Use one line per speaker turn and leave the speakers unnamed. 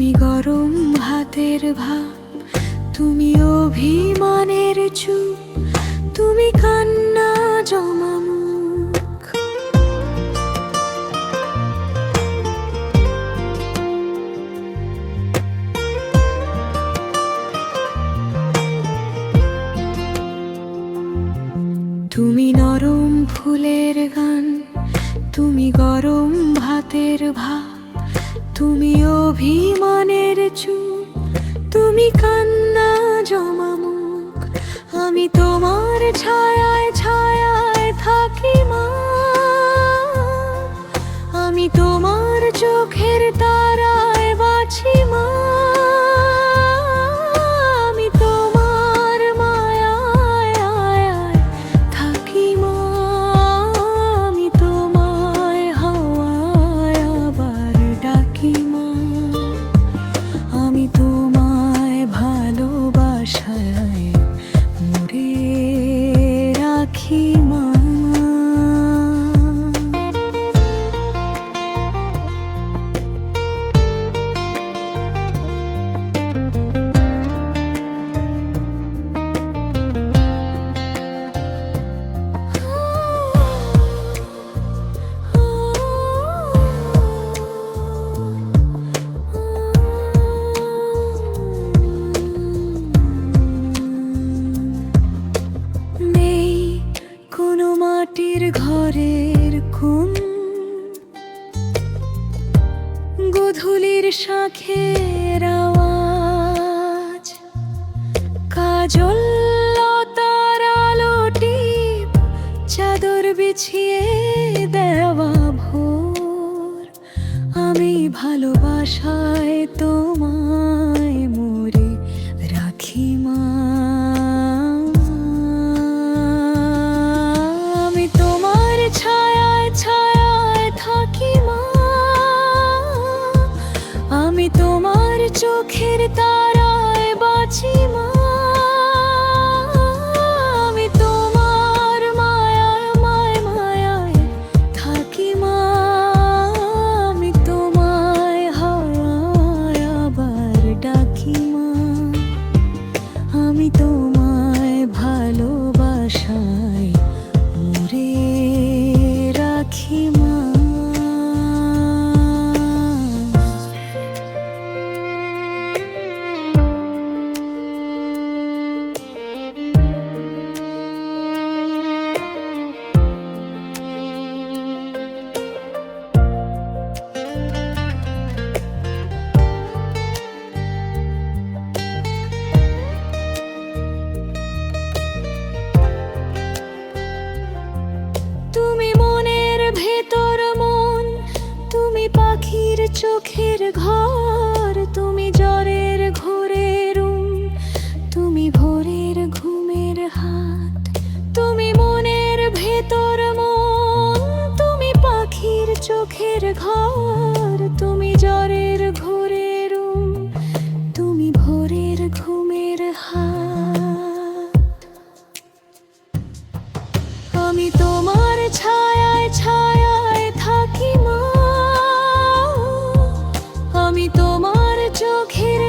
তুমি গরম ভাতের ভাব, তুমি অভিমানের চুপ, তুমি কান্না জমা মুখ। তুমি নরম ফুলের গান, তুমি গরম ভাতের ভাব, তুমি অভিমানের চুপ, তুমি কান্না জমা মুখ। আমি তোমার ছায়ায় ছায়ায় থাকি মা, আমি তোমার চোখের তারায় বাঁচি মা। আমি তোমার মায়ায় থাকি মা, আমি তোমায় হাওয়ায় আবার ডাকি মা। আমি তোমায় ভালোবাসায় মুড়ে রাখি মা। মাটির ঘরের কোণ, গোধূলির শাঁখের আওয়াজ, কাজল লতার আলো টিপ, চাদর বিছিয়ে দেওয়া ভোর। আমি ভালোবাসায় তোমায় মুড়ে রাখি মা। আমি তোমার চোখের তারায় বাঁচি মা। আমি তোমার মায়ায় মায়ায় থাকি মা। আমি তোমায় হাওয়ায় আবার ডাকি মা। আমি তোমায় ভালোবাসায় মুড়ে রাখি মা। তুমি মনের ভেতর মন, তুমি পাখির চোখের ঘর, তুমি জ্বরের ঘোরের তুমি ভোরের ঘুমের হাত। তুমি মনের ভেতর মন, তুমি পাখির চোখের ঘর, তুমি জ্বরের ঘোরের তুমি ভোরের ঘুমের হাত। আমি তোমার ছায়ায় ছায়ায় থাকি মা। আমি তোমার চোখের